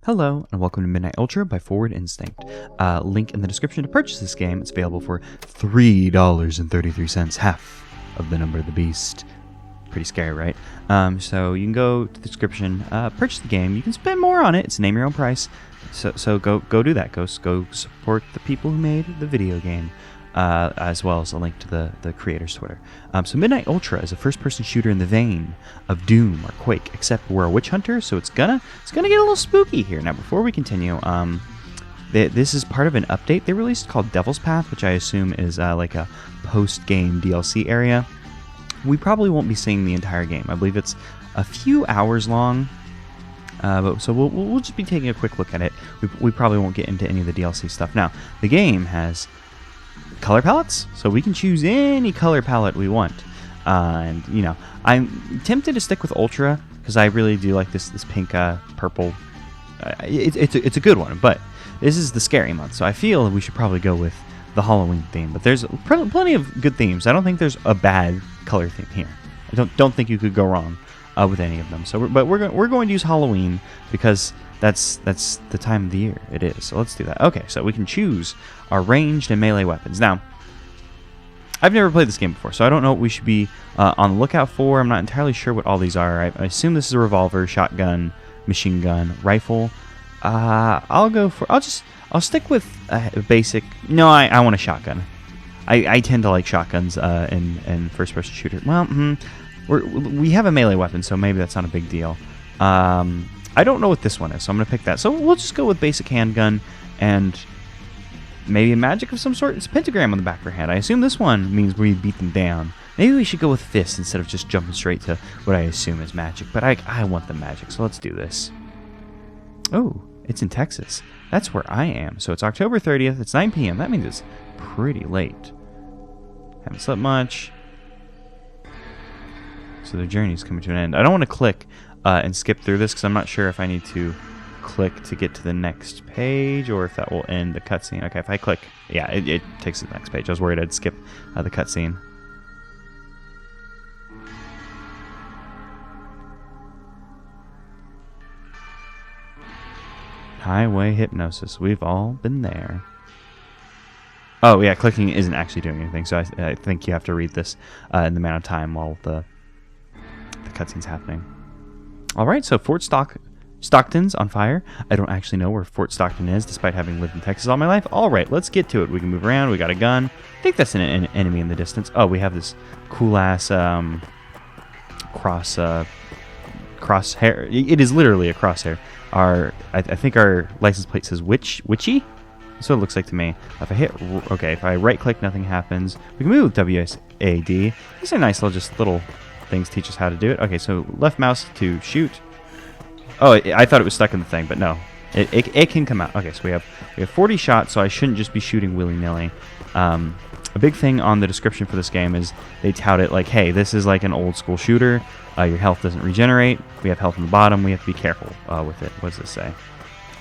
Hello, and welcome to Midnight Ultra by Forward Instinct. Link in the description to purchase this game. It's available for $3.33, half of the number of the beast. Pretty scary, right? So you can go to the description, purchase the game. You can spend more on it. It's name your own price. So go do that. Go support the people who made the video game. As well as a link to the creator's Twitter. So Midnight Ultra is a first-person shooter in the vein of Doom or Quake, except we're a witch hunter, so it's gonna get a little spooky here. Now, before we continue, this is part of an update they released called Devil's Path, which I assume is like a post-game DLC area. We probably won't be seeing the entire game. I believe it's a few hours long. So we'll just be taking a quick look at it. We probably won't get into any of the DLC stuff. Now, the game has color palettes, so we can choose any color palette we want, and you know, I'm tempted to stick with Ultra because I really do like this pink purple. It's a good one, but this is the scary month, so I feel we should probably go with the Halloween theme. But there's plenty of good themes. I don't think there's a bad color theme here. I don't think you could go wrong with any of them. So we're going to use Halloween because that's the time of the year it is. So let's do that. Okay, so we can choose our ranged and melee weapons. Now, I've never played this game before, so I don't know what we should be on the lookout for. I'm not entirely sure what all these are. I assume this is a revolver, shotgun, machine gun, rifle. I'll stick with a basic. No, I want a shotgun. I tend to like shotguns in first-person shooter. Well, we have a melee weapon, so maybe that's not a big deal. I don't know what this one is, so I'm going to pick that. So we'll just go with basic handgun and maybe a magic of some sort. It's a pentagram on the back of her hand. I assume this one means we beat them down. Maybe we should go with fists instead of just jumping straight to what I assume is magic. But I want the magic, so let's do this. Oh, it's in Texas. That's where I am. So it's October 30th. It's 9 p.m. That means it's pretty late. Haven't slept much. So the journey's coming to an end. I don't want to click and skip through this because I'm not sure if I need to click to get to the next page or if that will end the cutscene. Okay, if I click, yeah, it takes to the next page. I was worried I'd skip the cutscene. Highway hypnosis. We've all been there. Oh, yeah, clicking isn't actually doing anything, so I think you have to read this in the amount of time while the cutscene's happening. All right, so Fort Stockton's on fire. I don't actually know where Fort Stockton is, despite having lived in Texas all my life. All right, let's get to it. We can move around. We got a gun. I think that's an enemy in the distance. Oh, we have this cool-ass crosshair. It is literally a crosshair. I think our license plate says witchy. That's what it looks like to me. If I right-click, nothing happens. We can move with WSAD. These are nice little things teach us how to do it. Okay, so left mouse to shoot. Oh, I thought it was stuck in the thing, but no. It can come out. Okay, so we have 40 shots, so I shouldn't just be shooting willy-nilly. A big thing on the description for this game is they tout it like, hey, this is like an old-school shooter. Your health doesn't regenerate. We have health on the bottom. We have to be careful with it. What does this say?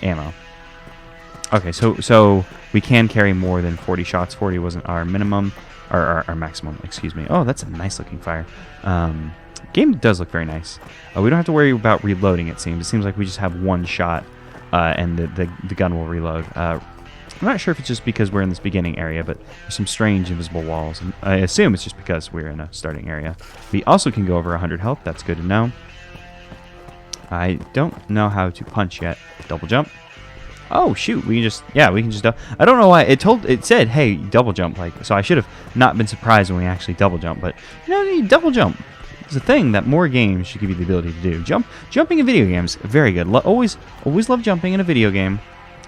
Ammo. Okay, so we can carry more than 40 shots. 40 wasn't our minimum. Our maximum, excuse me. Oh, that's a nice-looking fire. Game does look very nice. We don't have to worry about reloading, it seems. It seems like we just have one shot, and the gun will reload. I'm not sure if it's just because we're in this beginning area, but there's some strange invisible walls. And I assume it's just because we're in a starting area. We also can go over 100 health. That's good to know. I don't know how to punch yet. Double jump. Oh shoot, we can just I don't know why it said, hey, double jump, so I should have not been surprised when we actually double jump, but you double jump. It's a thing that more games should give you the ability to do. Jumping in video games, very good. Always love jumping in a video game.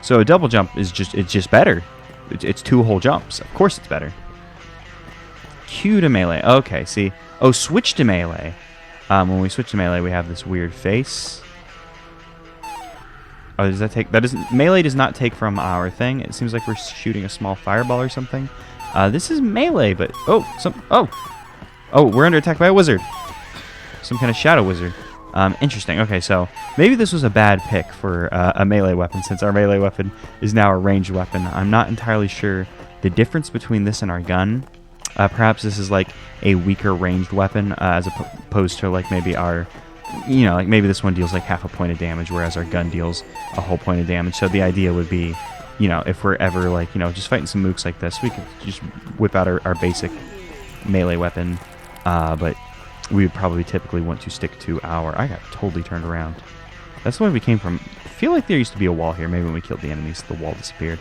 So a double jump is just better. It's two whole jumps. Of course it's better. Q to melee. Okay, see. Oh, switch to melee. When we switch to melee, we have this weird face. Oh, does that take? Melee does not take from our thing. It seems like we're shooting a small fireball or something. This is melee, but oh, we're under attack by a wizard. Some kind of shadow wizard. Interesting. Okay, so maybe this was a bad pick for a melee weapon, since our melee weapon is now a ranged weapon. I'm not entirely sure the difference between this and our gun. Perhaps this is like a weaker ranged weapon as opposed to like maybe our you know, like maybe this one deals like half a point of damage, whereas our gun deals a whole point of damage. So the idea would be, you know, if we're ever like, you know, just fighting some mooks like this, we could just whip out our basic melee weapon, but we would probably typically want to stick to our... I got totally turned around. That's the way we came from. I feel like there used to be a wall here. Maybe when we killed the enemies, the wall disappeared.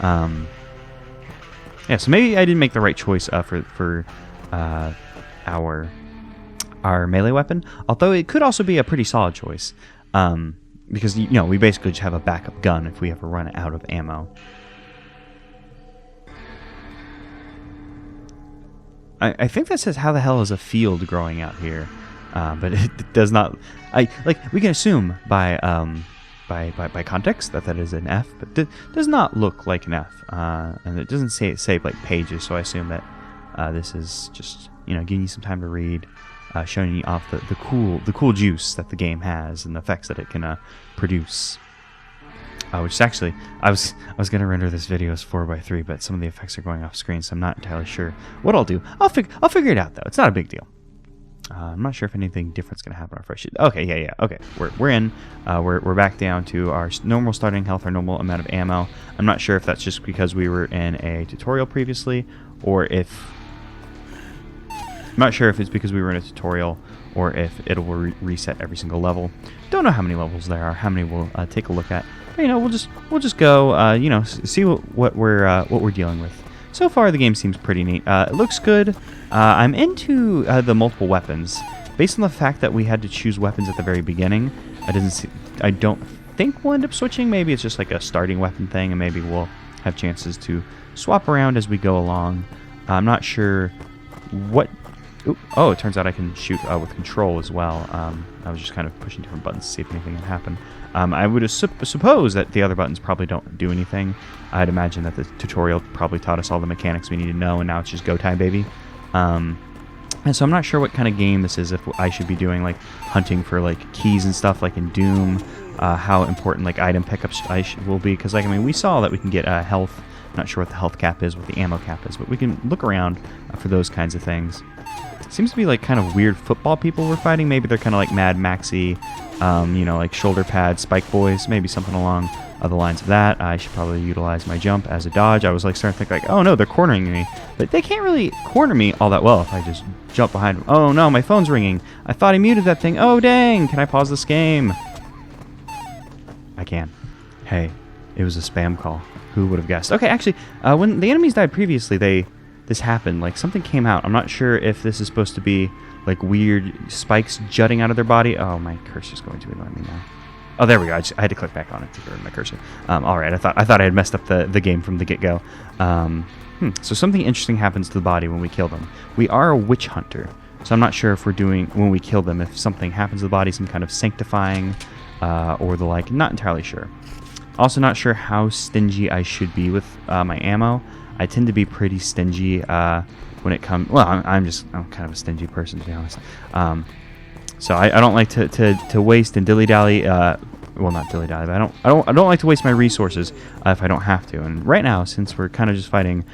Yeah, so maybe I didn't make the right choice for our melee weapon. Although it could also be a pretty solid choice. Because, you know, we basically just have a backup gun if we ever run out of ammo. I think that says how the hell is a field growing out here, but it does not. We can assume by context that is an F, but it does not look like an F, and it doesn't say like pages. So I assume that this is just, you know, giving you some time to read, showing you off the cool juice that the game has and the effects that it can produce. Which is actually, I was gonna render this video as 4:3, but some of the effects are going off screen, so I'm not entirely sure what I'll do. I'll figure it out though. It's not a big deal. I'm not sure if anything different's gonna happen on Fresh. Okay, yeah. Okay, we're in. We're back down to our normal starting health, our normal amount of ammo. I'm not sure if that's just because we were in a tutorial previously, or if I'm not sure if it's because we were in a tutorial, or if it'll reset every single level. Don't know how many levels there are. How many we'll take a look at. But, you know, we'll just go. You know, see what we're dealing with. So far, the game seems pretty neat. It looks good. I'm into the multiple weapons. Based on the fact that we had to choose weapons at the very beginning, I don't think we'll end up switching. Maybe it's just like a starting weapon thing, and maybe we'll have chances to swap around as we go along. I'm not sure what... Oh, it turns out I can shoot with control as well. I was just kind of pushing different buttons to see if anything would happen. I would suppose that the other buttons probably don't do anything. I'd imagine that the tutorial probably taught us all the mechanics we need to know, and now it's just go time, baby. And so I'm not sure what kind of game this is, if I should be doing like hunting for like keys and stuff like in Doom, how important like item pickups will be, because like, I mean, we saw that we can get health. Not sure what the health cap is, what the ammo cap is, but we can look around for those kinds of things. Seems to be like kind of weird football people we're fighting. Maybe they're kind of like Mad Maxy, you know, like shoulder pad spike boys, maybe something along the lines of that. I should probably utilize my jump as a dodge. I was like starting to think like, oh no, they're cornering me, but they can't really corner me all that well if I just jump behind them. Oh no, my phone's ringing. I thought I muted that thing. Oh dang, can I pause this game? I can. Hey, it was a spam call. Who would have guessed? Okay, actually, when the enemies died previously, this happened. Like, something came out. I'm not sure if this is supposed to be, like, weird spikes jutting out of their body. Oh, my cursor's going to annoy me now. Oh, there we go. I had to click back on it to get rid of my cursor. All right, I thought I had messed up the game from the get-go. So something interesting happens to the body when we kill them. We are a witch hunter, so I'm not sure if we're doing, when we kill them, if something happens to the body, some kind of sanctifying or the like. Not entirely sure. Also not sure how stingy I should be with my ammo. I tend to be pretty stingy when it comes... Well, I'm kind of a stingy person, to be honest. So I don't like to waste and dilly-dally... well, not dilly-dally, but I don't like to waste my resources if I don't have to. And right now, since we're kind of just fighting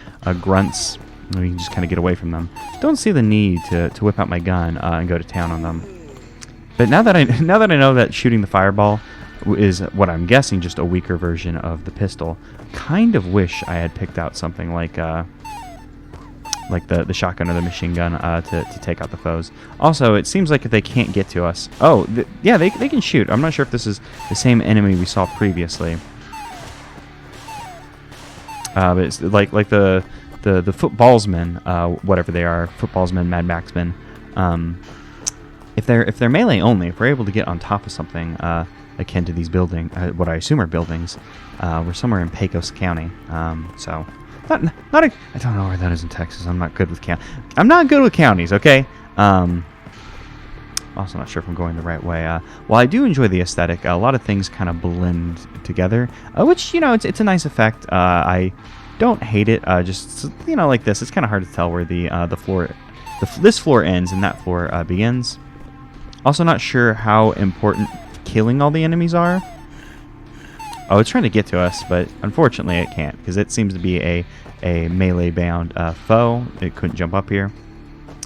grunts, we can just kind of get away from them. Don't see the need to whip out my gun and go to town on them. But now that I know that shooting the fireball is what I'm guessing just a weaker version of the pistol, kind of wish I had picked out something like the shotgun or the machine gun to take out the foes. Also, it seems like if they can't get to us... Oh, yeah, they can shoot. I'm not sure if this is the same enemy we saw previously. But it's like the footballsmen, whatever they are, footballsmen, Mad Maxmen. If they're melee only, if we're able to get on top of something akin to these buildings, what I assume are buildings, we're somewhere in Pecos County. So not I don't know where that is in Texas. I'm not good with I'm not good with counties. Okay. Also not sure if I'm going the right way. While I do enjoy the aesthetic, a lot of things kind of blend together, which, you know, it's a nice effect. I don't hate it. Just, you know, like this, it's kind of hard to tell where this floor ends and that floor begins. Also not sure how important killing all the enemies are. Oh, it's trying to get to us, but unfortunately it can't, because it seems to be a melee-bound foe. It couldn't jump up here.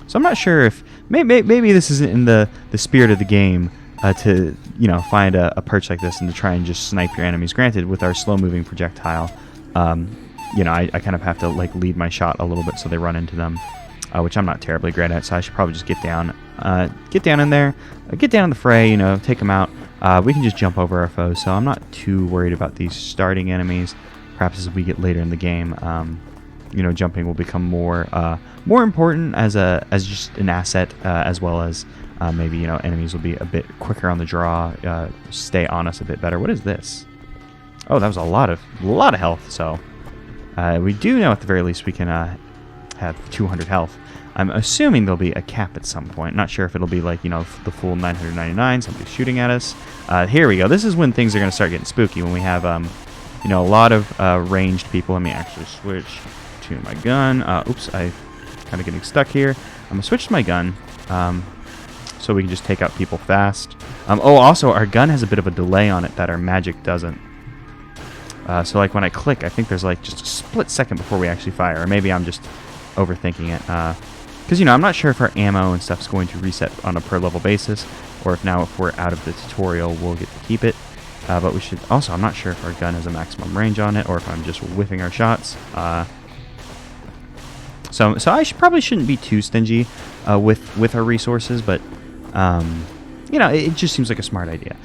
So I'm not sure if... Maybe this isn't in the spirit of the game to find a perch like this and to try and just snipe your enemies. Granted, with our slow-moving projectile, I kind of have to like lead my shot a little bit so they run into them, which I'm not terribly great at. So I should probably just get down in there, get down in the fray, take them out. We can just jump over our foes, so I'm not too worried about these starting enemies. Perhaps as we get later in the game, jumping will become more important as just an asset, as well as maybe enemies will be a bit quicker on the draw, stay on us a bit better. What is this? Oh, that was a lot of health. So we do know at the very least we can have 200 health. I'm assuming there'll be a cap at some point. Not sure if it'll be like the full 999. Somebody's shooting at us. Here we go. This is when things are going to start getting spooky. When we have a lot of ranged people. Let me actually switch to my gun. Oops, I'm kind of getting stuck here. I'm gonna switch to my gun. So we can just take out people fast. Also, our gun has a bit of a delay on it that our magic doesn't. So like when I click, I think there's like just a split second before we actually fire. Or maybe I'm just overthinking it. Because, I'm not sure if our ammo and stuff is going to reset on a per level basis. Or if we're out of the tutorial, we'll get to keep it. But we should... Also, I'm not sure if our gun has a maximum range on it. Or if I'm just whiffing our shots. So I probably shouldn't be too stingy with our resources. But... it just seems like a smart idea.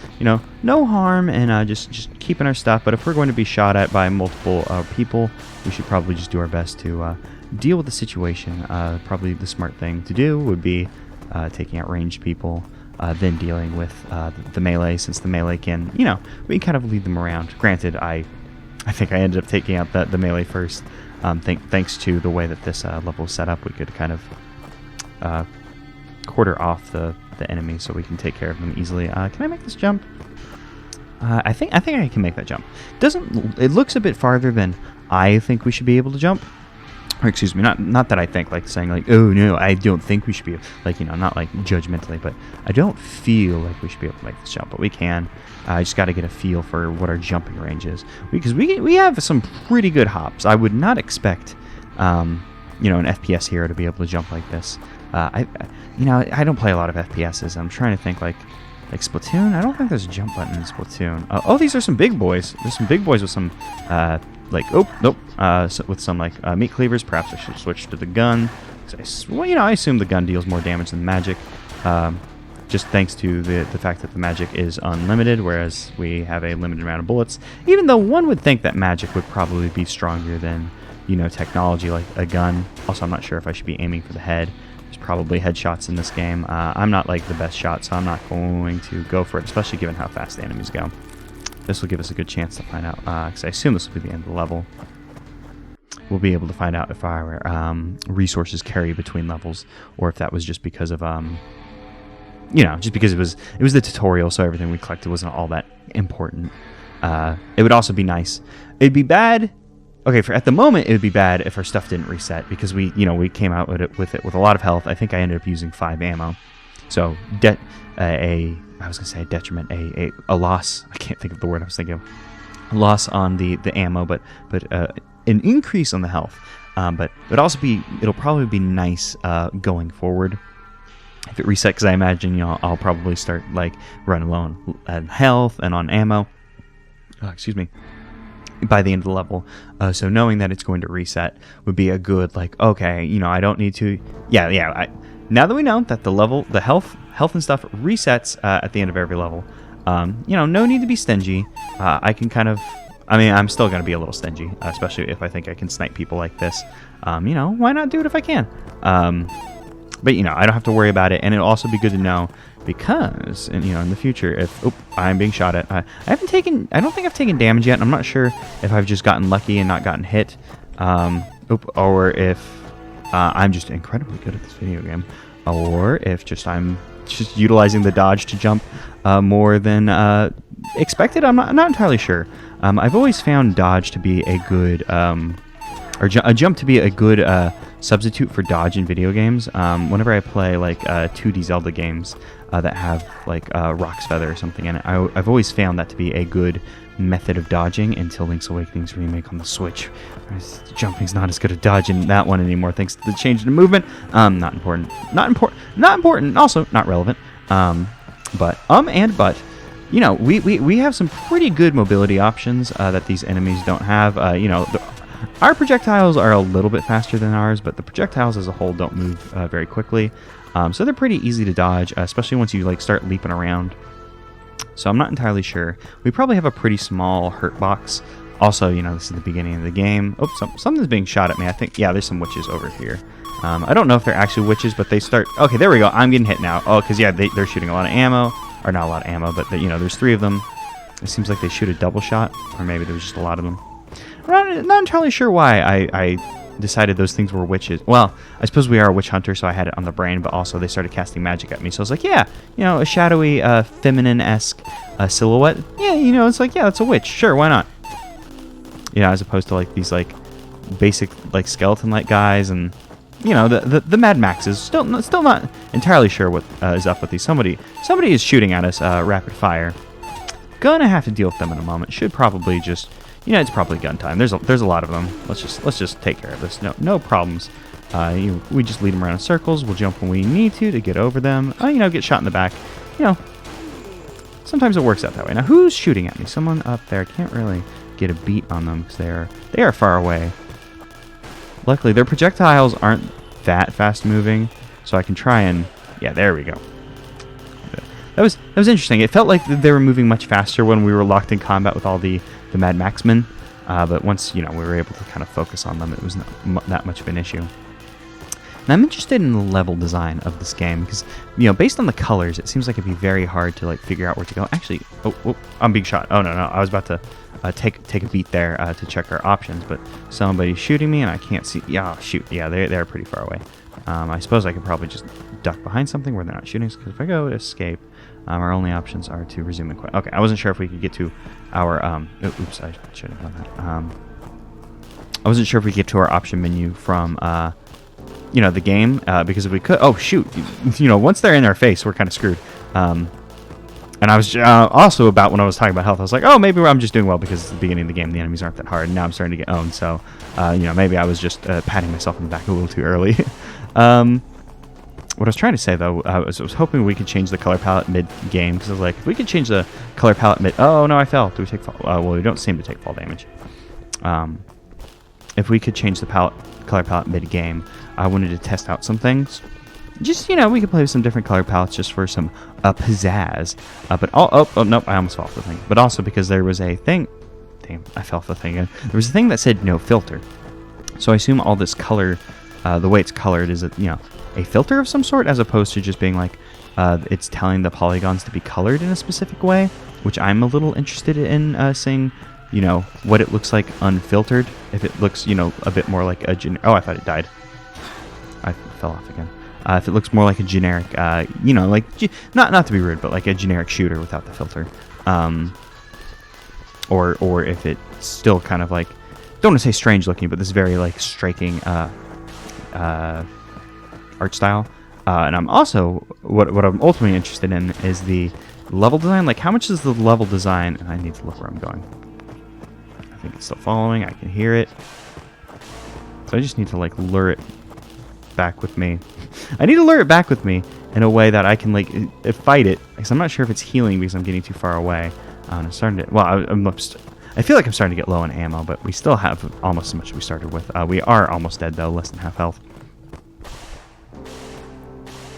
No harm in just keeping our stuff. But if we're going to be shot at by multiple people, we should probably just do our best to deal with the situation. Probably the smart thing to do would be taking out ranged people, then dealing with the melee, since the melee can, we can kind of lead them around. Granted, I think I ended up taking out the melee first. Thanks to the way that this level is set up, we could kind of quarter off the enemy so we can take care of them easily. Can I make this jump? I think I can make that jump. It looks a bit farther than I think we should be able to jump. Or excuse me, not that I think, like saying like, oh no, I don't think we should be, like, not like judgmentally, but I don't feel like we should be able to make this jump, but we can. I just got to get a feel for what our jumping range is, because we have some pretty good hops. I would not expect, an FPS hero to be able to jump like this. I don't play a lot of FPSs. I'm trying to think like Splatoon. I don't think there's a jump button in Splatoon. These are some big boys. There's some big boys with some with some meat cleavers. Perhaps I should switch to the gun. I assume the gun deals more damage than magic. Just thanks to the fact that the magic is unlimited, whereas we have a limited amount of bullets. Even though one would think that magic would probably be stronger than technology like a gun. Also, I'm not sure if I should be aiming for the head. There's probably headshots in this game. I'm not like the best shot, so I'm not going to go for it, especially given how fast the enemies go. This will give us a good chance to find out, because I assume this will be the end of the level. We'll be able to find out if our resources carry between levels, or if that was just because of, just because it was the tutorial, so everything we collected wasn't all that important. It would also be nice. It'd be bad. Okay, at the moment, it would be bad if our stuff didn't reset, because we came out with it with a lot of health. I think I ended up using 5 ammo. So, I was going to say a detriment, a loss. I can't think of the word I was thinking of. A loss on the ammo, but an increase on the health. But it'll probably be nice going forward if it reset, because I imagine I'll probably start like running low on health and on ammo. Excuse me. By the end of the level, so knowing that it's going to reset would be a good okay, I don't need to. Now that we know that the health and stuff resets at the end of every level, no need to be stingy. I can kind of, I'm still going to be a little stingy, especially if I think I can snipe people like this. Why not do it if I can? But I don't have to worry about it, and it'll also be good to know, because in the future, if I'm being shot at, I don't think I've taken damage yet. I'm not sure if I've just gotten lucky and not gotten hit, or if I'm just incredibly good at this video game, or if I'm just utilizing the dodge to jump more than expected. I'm not entirely sure. I've always found dodge to be a good a jump to be a good substitute for dodge in video games. Whenever I play 2D Zelda games that have Rock's Feather or something in it, I've always found that to be a good method of dodging until Link's Awakening's remake on the Switch. Jumping's not as good at dodging that one anymore thanks to the change in movement. Not important. Also not relevant. But you know, we have some pretty good mobility options that these enemies don't have. You know, our projectiles are a little bit faster than ours, but the projectiles as a whole don't move very quickly. So they're pretty easy to dodge, especially once you like start leaping around. So I'm not entirely sure. We probably have a pretty small hurt box. Also, you know, this is the beginning of the game. Oh, something's being shot at me. I think, yeah, there's some witches over here. I don't know if they're actually witches, but they start... Okay, there we go. I'm getting hit now. Oh, because, yeah, they're shooting a lot of ammo. Or not a lot of ammo, but, you know, there's 3 of them. It seems like they shoot a double shot. Or maybe there's just a lot of them. I'm not entirely sure why I decided those things were witches. Well, I suppose we are a witch hunter, so I had it on the brain, but also they started casting magic at me. So I was like, yeah, you know, a shadowy, feminine-esque silhouette. Yeah, you know, it's like, yeah, that's a witch. Sure, why not? You know, as opposed to, like, these, like, basic, like, skeleton-like guys and... You know, the Mad Maxes. Still not entirely sure what is up with these. Somebody is shooting at us rapid fire. Gonna have to deal with them in a moment. Should probably just, you know, it's probably gun time. There's a lot of them. Let's just take care of this. No problems. We just lead them around in circles. We'll jump when we need to get over them. You know, get shot in the back. You know, sometimes it works out that way. Now, who's shooting at me? Someone up there. I can't really get a beat on them because they are far away. Luckily, their projectiles aren't that fast moving, so I can try and... Yeah, there we go. That was interesting. It felt like they were moving much faster when we were locked in combat with all the Mad Maxmen, but once, you know, we were able to kind of focus on them, it was not that much of an issue. And I'm interested in the level design of this game, because, you know, based on the colors, it seems like it'd be very hard to, like, figure out where to go. Actually, oh, I'm being shot. Oh, no, I was about to... take a beat there to check our options, but somebody's shooting me and I can't see. Yeah, shoot. Yeah, they're pretty far away. I suppose I could probably just duck behind something where they're not shooting, because if I go to escape, our only options are to resume and quit. Okay, I wasn't sure if we could get to our... oops, I should have done that. I wasn't sure if we could get to our option menu from, you know, the game, because if we could... Oh, shoot. You know, once they're in our face, we're kind of screwed. And I was also about when I was talking about health, I was like, oh, maybe I'm just doing well because it's the beginning of the game. The enemies aren't that hard. And now I'm starting to get owned. So, you know, maybe I was just patting myself on the back a little too early. What I was trying to say, though, I was hoping we could change the color palette mid-game. Because I was like, if we could change the color palette mid... Oh, no, I fell. Do we take fall? Well, we don't seem to take fall damage. If we could change the color palette mid-game, I wanted to test out some things. Just, you know, we could play with some different color palettes just for some pizzazz. But oh, nope, I almost fell off the thing. But also because there was a thing... Damn, I fell off the thing again. There was a thing that said no filter. So I assume all this color, the way it's colored is, you know, a filter of some sort, as opposed to just being like, it's telling the polygons to be colored in a specific way, which I'm a little interested in seeing, you know, what it looks like unfiltered. If it looks, you know, a bit more like a... Oh, I thought it died. I fell off again. If it looks more like a generic, you know, like, not to be rude, but like a generic shooter without the filter. Or if it's still kind of like, don't want to say strange looking, but this very like striking art style. And I'm also, what I'm ultimately interested in is the level design. Like, how much is the level design? And I need to look where I'm going. I think it's still following. I can hear it. So I just need to like lure it back with me. I need to lure it back with me in a way that I can like fight it, because I'm not sure if it's healing because I'm getting too far away. I'm starting to... Well, I feel like I'm starting to get low on ammo, but we still have almost as much as we started with. We are almost dead though, less than half health.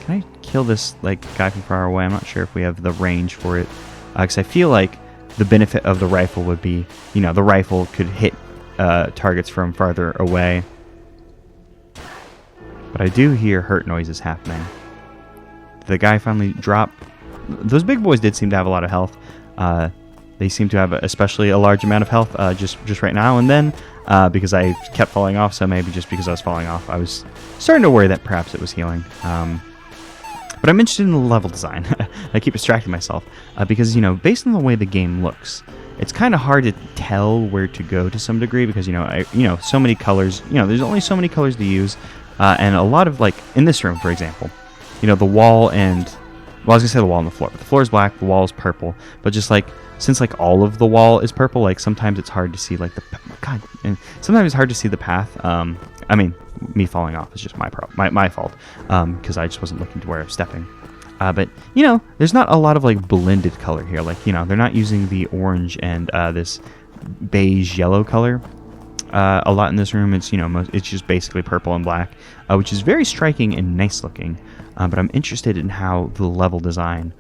Can I kill this like guy from far away? I'm not sure if we have the range for it, because I feel like the benefit of the rifle would be, you know, the rifle could hit targets from farther away. But I do hear hurt noises happening. The guy finally dropped. Those big boys did seem to have a lot of health. They seem to have especially a large amount of health just right now and then, because I kept falling off. So maybe just because I was falling off, I was starting to worry that perhaps it was healing. But I'm interested in the level design. I keep distracting myself because, you know, based on the way the game looks, it's kind of hard to tell where to go to some degree because, you know, so many colors. You know, there's only so many colors to use. And a lot of, like, in this room, for example, you know, the wall and... Well, I was going to say the wall and the floor. But the floor is black, the wall is purple. But just, like, since, like, all of the wall is purple, like, sometimes it's hard to see, like, the... God, and sometimes it's hard to see the path. I mean, me falling off is just my fault. Because I just wasn't looking to where I was stepping. But, you know, there's not a lot of, like, blended color here. Like, you know, they're not using the orange and this beige yellow color a lot in this room. It's, you know, it's just basically purple and black, which is very striking and nice looking. But I'm interested in how the level design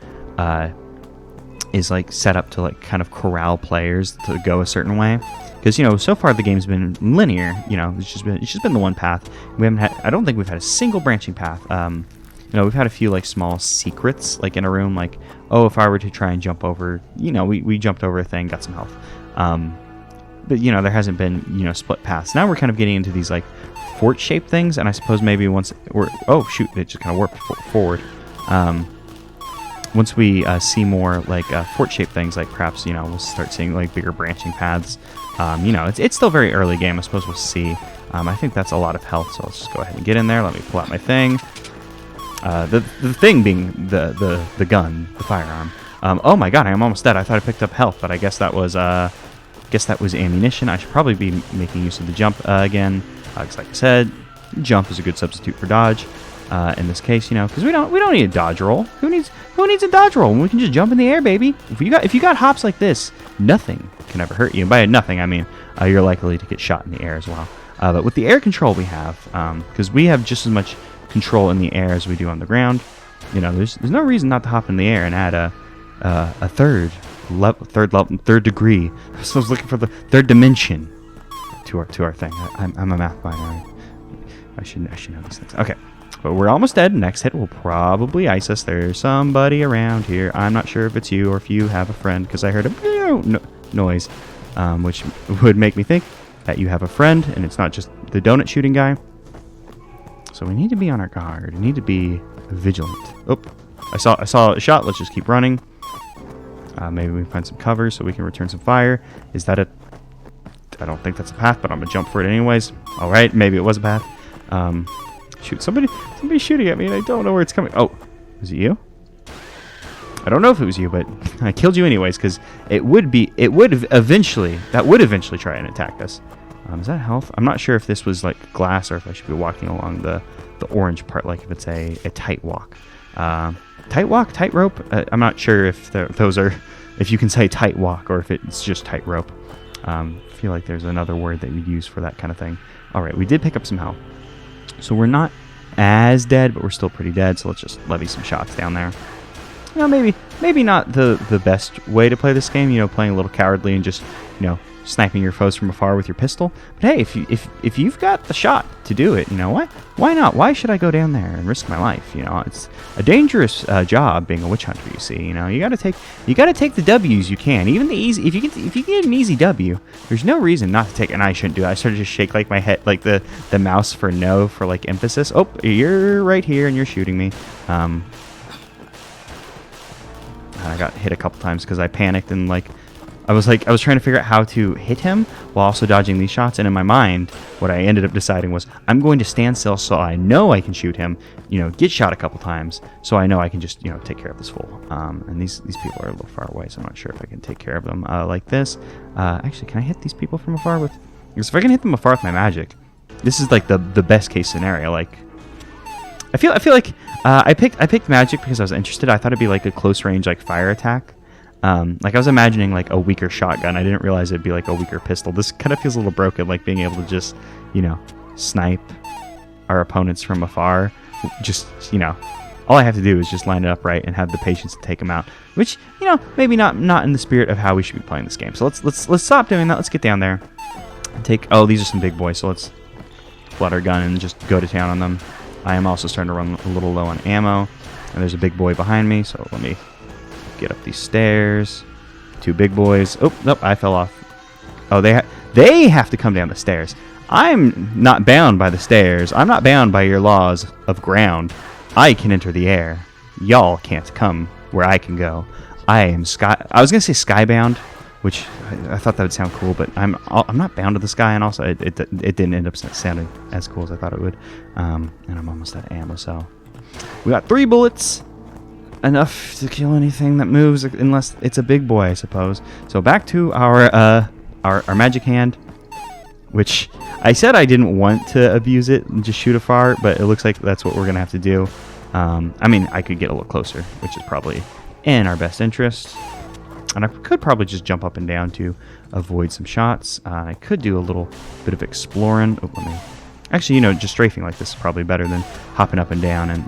is, like, set up to, like, kind of corral players to go a certain way. Because, you know, so far the game's been linear. You know, it's just been the one path. We haven't had, I don't think we've had a single branching path. You know, we've had a few, like, small secrets, like, in a room, like, oh, if I were to try and jump over, you know, we jumped over a thing, got some health. But, you know, there hasn't been, you know, split paths. Now we're kind of getting into these, like, fort-shaped things, and I suppose maybe once we're, oh, shoot, it just kind of warped forward. Once we see more, like, fort-shaped things, like, perhaps, you know, we'll start seeing, like, bigger branching paths. You know, it's still very early game. I suppose we'll see. I think that's a lot of health, so let's just go ahead and get in there. Let me pull out my thing. The thing being the gun, the firearm. Oh my god, I am almost dead. I thought I picked up health, but I guess that was ammunition. I should probably be making use of the jump again. Because like I said, jump is a good substitute for dodge. In this case, you know, because we don't need a dodge roll. Who needs a dodge roll when we can just jump in the air, baby? If you got hops like this, nothing can ever hurt you. And by nothing, I mean you're likely to get shot in the air as well. But with the air control we have, because we have just as much control in the air as we do on the ground, you know, there's no reason not to hop in the air and add a third degree. So I was looking for the third dimension to our thing. I'm a math binary. I should know these things. Okay. But we're almost dead. Next hit will probably ice us. There's somebody around here. I'm not sure if it's you or if you have a friend, because I heard a noise, which would make me think that you have a friend and it's not just the donut shooting guy. So we need to be on our guard. We need to be vigilant. Oh, I saw a shot. Let's just keep running. Maybe we can find some cover so we can return some fire. Is that I don't think that's a path, but I'm gonna jump for it anyways. All right, maybe it was a path. Shoot, somebody's shooting at me and I don't know where it's coming. Oh, was it you? I don't know if it was you, but I killed you anyways, because that would eventually try and attack us. Is that health? I'm not sure if this was like glass or if I should be walking along the orange part, like if it's a tight walk. Tight walk, tight rope? I'm not sure if those are, if you can say tight walk or if it's just tight rope. I feel like there's another word that you'd use for that kind of thing. All right, we did pick up some health. So we're not as dead, but we're still pretty dead. So let's just levy some shots down there. You know, maybe not the best way to play this game. You know, playing a little cowardly and just, you know, sniping your foes from afar with your pistol. But hey, if you've got the shot to do it, you know, why not? Why should I go down there and risk my life? You know, it's a dangerous job being a witch hunter. You see, you know, you got to take the W's you can, even the easy. If you get an easy W, there's no reason not to take. And I shouldn't do it. I started to just shake like my head, like the mouse for no, for like emphasis. Oh, you're right here and you're shooting me. I got hit a couple times because I panicked and I was trying to figure out how to hit him while also dodging these shots. And in my mind, what I ended up deciding was I'm going to stand still so I know I can shoot him, you know, get shot a couple times so I know I can just, you know, take care of this fool. And these people are a little far away, so I'm not sure if I can take care of them like this. Actually, can I hit these people from afar with... Because if I can hit them afar with my magic, this is like the best case scenario. Like, I feel like I picked magic because I was interested. I thought it'd be like a close range like fire attack. Like I was imagining like a weaker shotgun. I didn't realize it'd be like a weaker pistol. This kind of feels a little broken, like being able to just, you know, snipe our opponents from afar. Just, you know, all I have to do is just line it up right and have the patience to take them out. Which, you know, maybe not in the spirit of how we should be playing this game. So let's stop doing that. Let's get down there and take. Oh, these are some big boys. So let's flood our gun and just go to town on them. I am also starting to run a little low on ammo, and there's a big boy behind me. So let me get up these stairs. Two big boys. Oh, nope, I fell off. Oh, they have to come down the stairs. I'm not bound by the stairs. I'm not bound by your laws of ground. I can enter the air. Y'all can't come where I can go. I am I was gonna say skybound, which I thought that would sound cool, but I'm not bound to the sky, and also it didn't end up sounding as cool as I thought it would. And I'm almost out of ammo, so we got 3 bullets. Enough to kill anything that moves, unless it's a big boy, I suppose. So back to our magic hand, which I said I didn't want to abuse it and just shoot afar, but it looks like that's what we're gonna have to do. I mean, I could get a little closer, which is probably in our best interest. And I could probably just jump up and down to avoid some shots. I could do a little bit of exploring. Oh, let me... Actually, you know, just strafing like this is probably better than hopping up and down and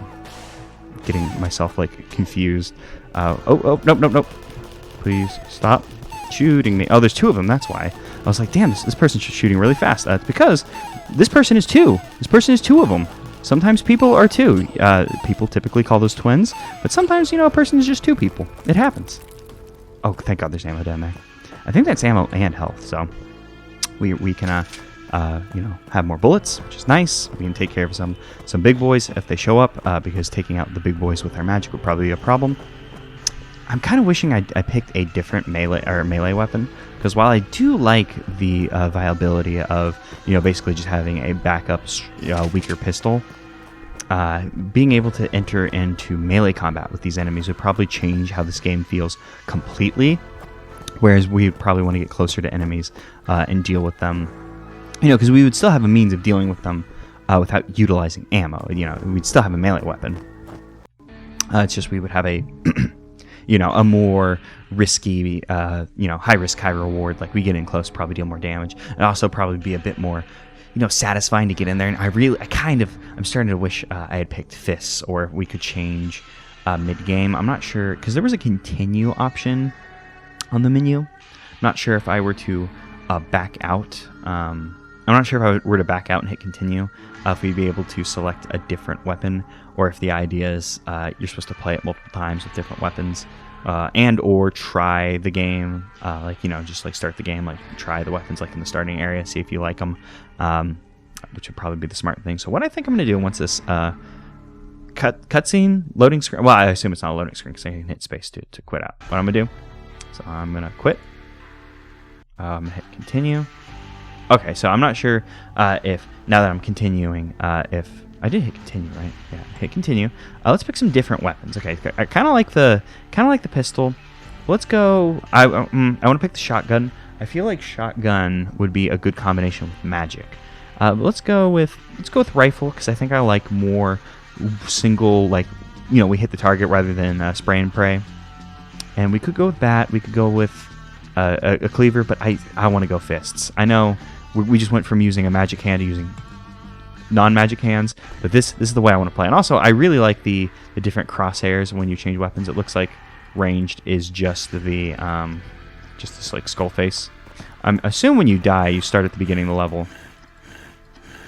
getting myself, like, confused. Nope. Please stop shooting me. Oh, there's two of them, that's why. I was like, damn, this person's shooting really fast. It's because this person is two. This person is two of them. Sometimes people are two. People typically call those twins. But sometimes, you know, a person is just two people. It happens. Oh, thank God there's ammo down there. I think that's ammo and health, so we can, you know, have more bullets, which is nice. We can take care of some big boys if they show up, because taking out the big boys with our magic would probably be a problem. I'm kind of wishing I picked a different melee weapon, because while I do like the viability of, you know, basically just having a backup weaker pistol, being able to enter into melee combat with these enemies would probably change how this game feels completely. Whereas we would probably want to get closer to enemies and deal with them, you know, because we would still have a means of dealing with them without utilizing ammo. You know, we'd still have a melee weapon. It's just we would have a, you know, a more risky, you know, high risk, high reward. Like we get in close, probably deal more damage, and also probably be a bit more, you know, satisfying to get in there. And I'm starting to wish I had picked fists, or we could change mid game. I'm not sure, because there was a continue option on the menu. I'm not sure if I were to back out. I'm not sure if I were to back out and hit continue, if we'd be able to select a different weapon, or if the idea is you're supposed to play it multiple times with different weapons, and or try the game, like, you know, just like start the game, like try the weapons like in the starting area, see if you like them, which would probably be the smart thing. So what I think I'm going to do once this cutscene loading screen, well, I assume it's not a loading screen because I can hit space to quit out. What I'm going to do, so I'm going to quit. Hit continue. Okay, so I'm not sure if, now that I'm continuing, if I did hit continue, right? Yeah, hit continue. Let's pick some different weapons. Okay, I kind of like the pistol. Let's go. I want to pick the shotgun. I feel like shotgun would be a good combination with magic. Let's go with rifle, because I think I like more single, like, you know, we hit the target rather than spray and pray. And we could go with bat. We could go with a cleaver, but I want to go fists. I know we just went from using a magic hand to using non-magic hands, but this is the way I want to play. And also, I really like the different crosshairs when you change weapons. It looks like ranged is just the just this like skull face. I assume when you die, you start at the beginning of the level.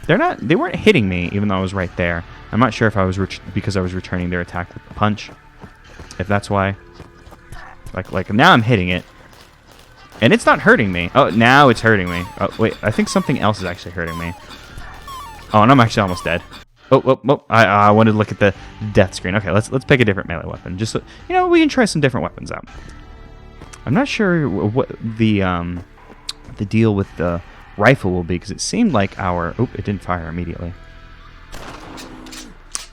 They weren't hitting me, even though I was right there. I'm not sure if I was because I was returning their attack with the punch. If that's why. Like now I'm hitting it, and it's not hurting me. Oh, now it's hurting me. Oh wait, I think something else is actually hurting me. Oh, and I'm actually almost dead. Oh! I wanted to look at the death screen. Okay, let's pick a different melee weapon. Just so, you know, we can try some different weapons out. I'm not sure what the deal with the rifle will be, because it seemed like it didn't fire immediately.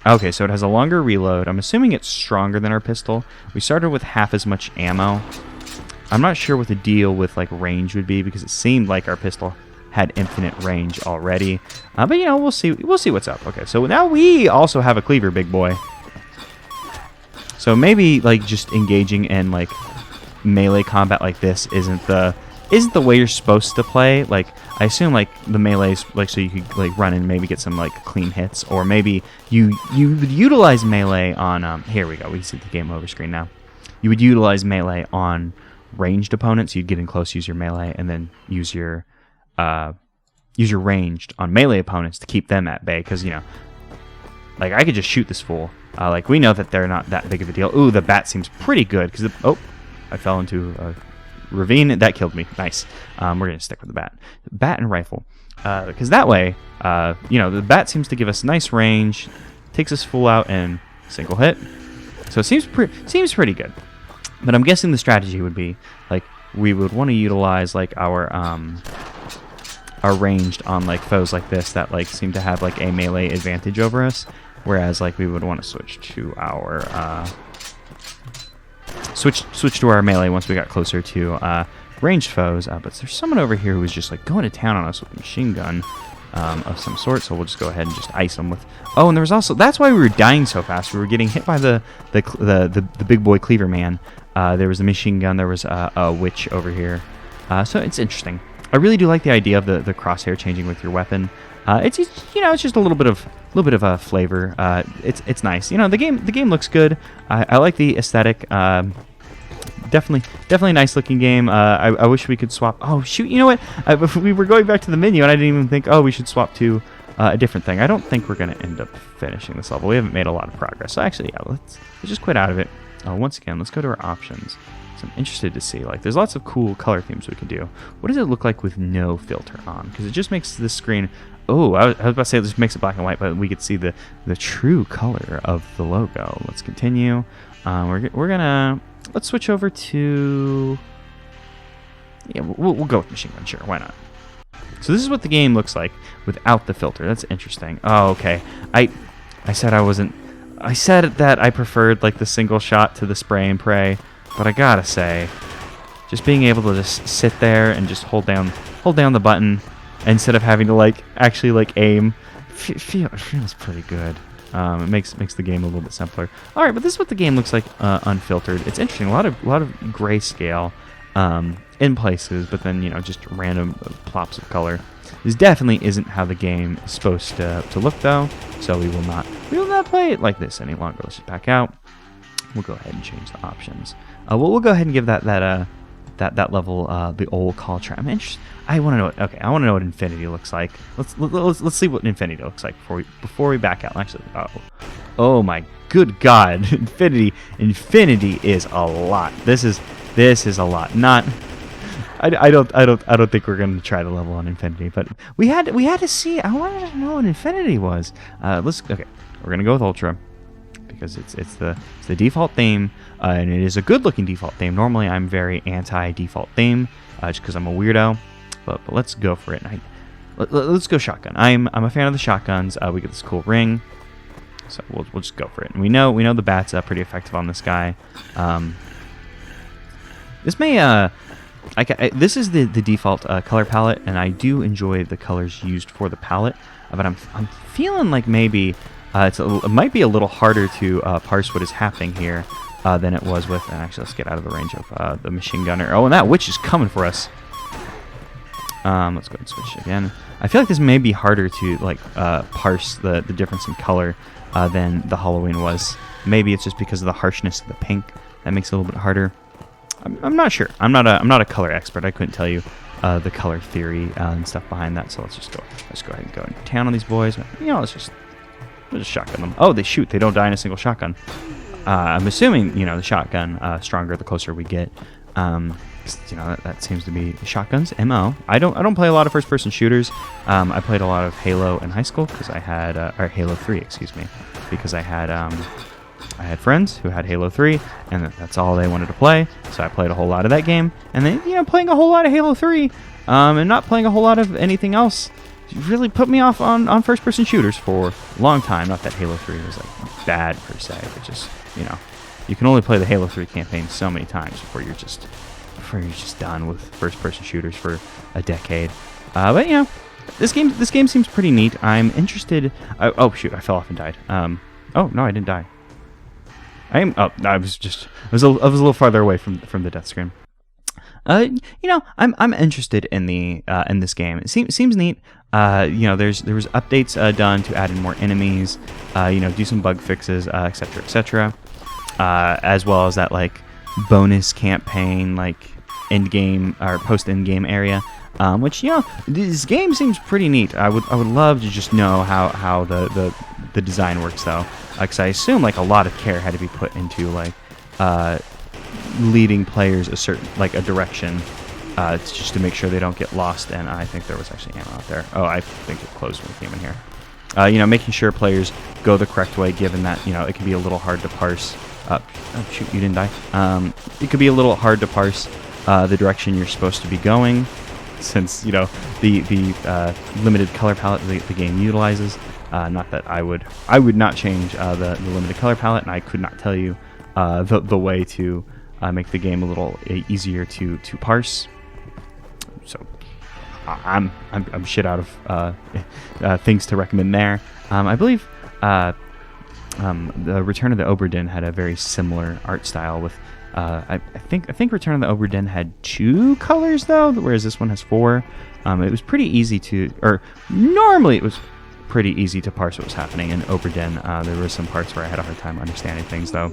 Okay, so it has a longer reload. I'm assuming it's stronger than our pistol. We started with half as much ammo. I'm not sure what the deal with like range would be, because it seemed like our pistol had infinite range already. But you know, we'll see what's up. Okay, so now we also have a cleaver, big boy. So maybe like just engaging in like melee combat like this isn't the way you're supposed to play. Like, I assume like the melee's like so you could like run and maybe get some like clean hits, or maybe you would utilize melee on here we go. We see the game over screen now. You would utilize melee on ranged opponents. You'd get in close, use your melee, and then use your ranged on melee opponents to keep them at bay. Because, you know, like I could just shoot this fool. Like we know that they're not that big of a deal. Ooh, the bat seems pretty good because I fell into a ravine. That killed me. Nice. We're gonna stick with the bat and rifle, because that way, you know, the bat seems to give us nice range, takes this fool out in single hit. So it seems pretty good. But I'm guessing the strategy would be like we would want to utilize like our ranged on like foes like this that like seem to have like a melee advantage over us, whereas like we would want to switch to our switch to our melee once we got closer to ranged foes. But there's someone over here who was just like going to town on us with a machine gun. of some sort. So we'll just go ahead and just ice them with. Oh, and there was also, that's why we were dying so fast. We were getting hit by the big boy cleaver man. There was a machine gun. There was a witch over here. So it's interesting. I really do like the idea of the crosshair changing with your weapon. It's just a little bit of a flavor. It's nice. The game looks good. I like the aesthetic. Definitely a nice looking game. I wish we could swap. Oh shoot! You know what? We were going back to the menu and I didn't even think. Oh, we should swap to a different thing. I don't think we're gonna end up finishing this level. We haven't made a lot of progress. So actually, yeah, let's just quit out of it. Once again, let's go to our options. So I'm interested to see, like, there's lots of cool color themes we can do. What does it look like with no filter on? Because it just makes this screen. Oh, I was about to say it just makes it black and white, but we could see the true color of the logo. Let's continue. We're gonna let's switch over to. Yeah, we'll go with machine gun. Sure, why not? So this is what the game looks like without the filter. That's interesting. Oh, okay. I said I wasn't. I said that I preferred like the single shot to the spray and pray, but I gotta say, just being able to just sit there and just hold down the button instead of having to like actually like aim, feels pretty good. It makes the game a little bit simpler. All right, but this is what the game looks like unfiltered. It's interesting. A lot of grayscale in places, but then just random plops of color. This definitely isn't how the game is supposed to look, though. So we will not play it like this any longer. Let's just back out. We'll go ahead and change the options. We'll go ahead and give that level the old call try. I'm interested. I want to know. I want to know what Infinity looks like. Let's see what Infinity looks like before we back out. Actually, oh my good God, Infinity is a lot. This is a lot. Not. I don't think we're going to try the level on Infinity, but we had to see. I wanted to know what Infinity was. Okay, we're gonna go with Ultra because it's the default theme, and it is a good looking default theme. Normally I'm very anti default theme just because I'm a weirdo, but let's go for it. Let's go shotgun. I'm a fan of the shotguns. We get this cool ring, so we'll just go for it. And we know the bat's pretty effective on this guy. This may this is the default color palette, and I do enjoy the colors used for the palette, but I'm feeling like maybe it might be a little harder to parse what is happening here than it was with. And actually, let's get out of the range of the machine gunner. Oh, and that witch is coming for us. Let's go ahead and switch again. I feel like this may be harder to like parse the difference in color than the Halloween was. Maybe it's just because of the harshness of the pink that makes it a little bit harder. I'm not sure. I'm not a color expert. I couldn't tell you the color theory and stuff behind that. So let's go ahead and go into town on these boys. We'll just shotgun them. Oh, they shoot. They don't die in a single shotgun. I'm assuming the shotgun stronger the closer we get. That seems to be the shotgun's MO. I don't play a lot of first-person shooters. I played a lot of Halo in high school because I had or Halo 3, excuse me, because I had friends who had Halo 3, and that's all they wanted to play. So I played a whole lot of that game, and then playing a whole lot of Halo 3, and not playing a whole lot of anything else, really put me off on first-person shooters for a long time. Not that Halo 3 was like bad per se, but just you can only play the Halo 3 campaign so many times before you're just done with first-person shooters for a decade. But this game seems pretty neat. I'm interested. Oh shoot! I fell off and died. Oh no, I didn't die. I was a little farther away from the death screen. I'm interested in this game. It seems neat. There was updates done to add in more enemies. Do some bug fixes, etc. As well as that like bonus campaign, like end game or post end game area. Which this game seems pretty neat. I would love to just know how the design works though, because I assume like a lot of care had to be put into like leading players a direction just to make sure they don't get lost. And I think there was actually ammo out there. Oh, I think it closed when we came in here. Making sure players go the correct way, given that it can be a little hard to parse. Oh shoot, you didn't die. It could be a little hard to parse the direction you're supposed to be going, since the limited color palette the game utilizes. Not that I would not change the limited color palette, and I could not tell you the way to make the game a little easier to parse. So I'm shit out of things to recommend there. I believe the Return of the Obra Dinn had a very similar art style with. I think Return of the Obra Dinn had 2 colors though, whereas this one has 4. It was pretty easy normally it was pretty easy to parse what was happening in Obra Dinn. There were some parts where I had a hard time understanding things though.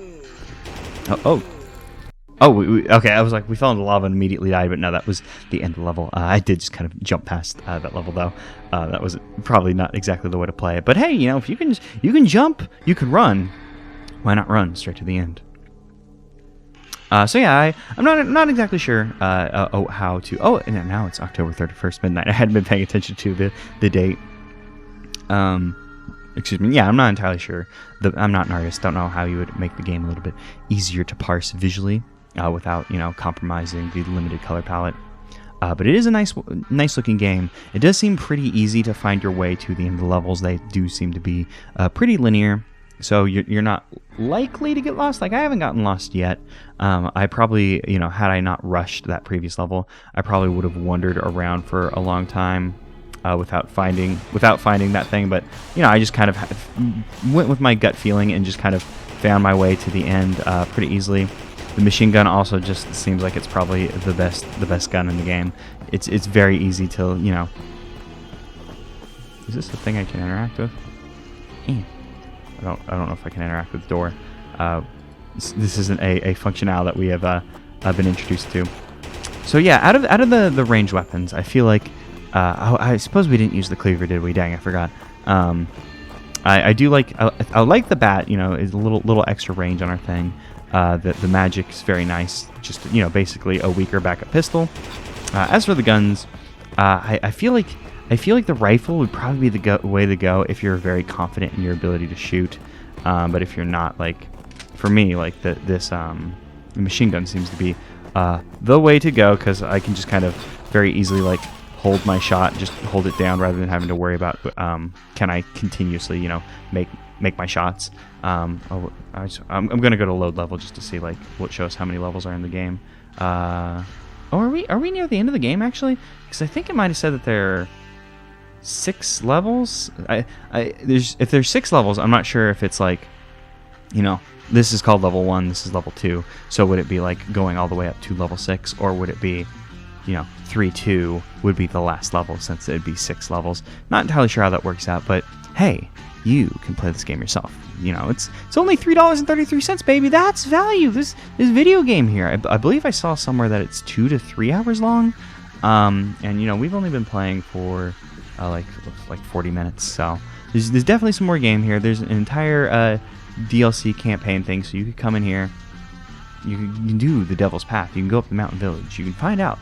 Okay, I was like, we fell into lava and immediately died, but no, that was the end of the level. I did just kind of jump past that level, though. That was probably not exactly the way to play it. But hey, if you can jump, you can run. Why not run straight to the end? So yeah, I'm not exactly sure how to... Oh, and now it's October 31st, midnight. I hadn't been paying attention to the date. Excuse me. Yeah, I'm not entirely sure. I'm not an artist. Don't know how you would make the game a little bit easier to parse visually without, compromising the limited color palette. But it is a nice looking game. It does seem pretty easy to find your way to the end of the levels. They do seem to be pretty linear, so you're not likely to get lost. Like, I haven't gotten lost yet. I probably, had I not rushed that previous level, I probably would have wandered around for a long time. Without finding that thing, but I just kind of went with my gut feeling and just kind of found my way to the end pretty easily. The machine gun also just seems like it's probably the best gun in the game. It's very easy to Is this a thing I can interact with? I don't know if I can interact with the door. This isn't a functionality that we have been introduced to. So yeah, out of the ranged weapons, I feel like. I suppose we didn't use the cleaver, did we? Dang, I forgot. I do like I like the bat. Is a little extra range on our thing. The magic is very nice. Just basically a weaker backup pistol. As for the guns, I feel like the rifle would probably be the way to go if you're very confident in your ability to shoot. But if you're not, like for me, like the machine gun seems to be the way to go, because I can just kind of very easily hold my shot, just hold it down rather than having to worry about can I continuously make my shots. I'm gonna go to load level just to see what shows how many levels are in the game. Are we near the end of the game actually? Because I think it might have said that there are 6 levels. If there's 6 levels, I'm not sure if it's this is called level 1, this is level 2. So would it be going all the way up to level 6, or would it be 3-2 would be the last level, since it'd be 6 levels. Not entirely sure how that works out, but hey, you can play this game yourself. It's only $3.33, baby. That's value. This video game here. I believe I saw somewhere that it's 2 to 3 hours long. And we've only been playing for like 40 minutes. So there's definitely some more game here. There's an entire DLC campaign thing, so you could come in here. You can do the Devil's Path. You can go up the Mountain Village. You can find out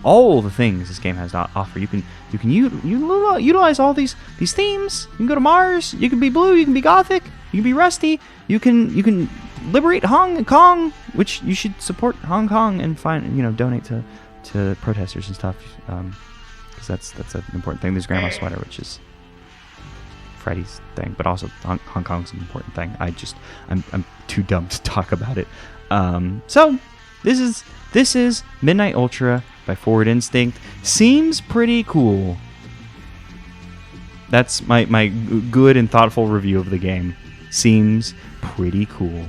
all the things this game has to offer. You can utilize all these themes. You can go to Mars. You can be blue. You can be gothic. You can be rusty. You can liberate Hong Kong, which you should support Hong Kong and donate to protesters and stuff, because that's an important thing. There's Grandma's Sweater, which is Freddy's thing, but also Hong Kong's an important thing. I'm too dumb to talk about it. So this is Midnight Ultra by Forward Instinct. Seems pretty cool. That's my good and thoughtful review of the game. Seems pretty cool.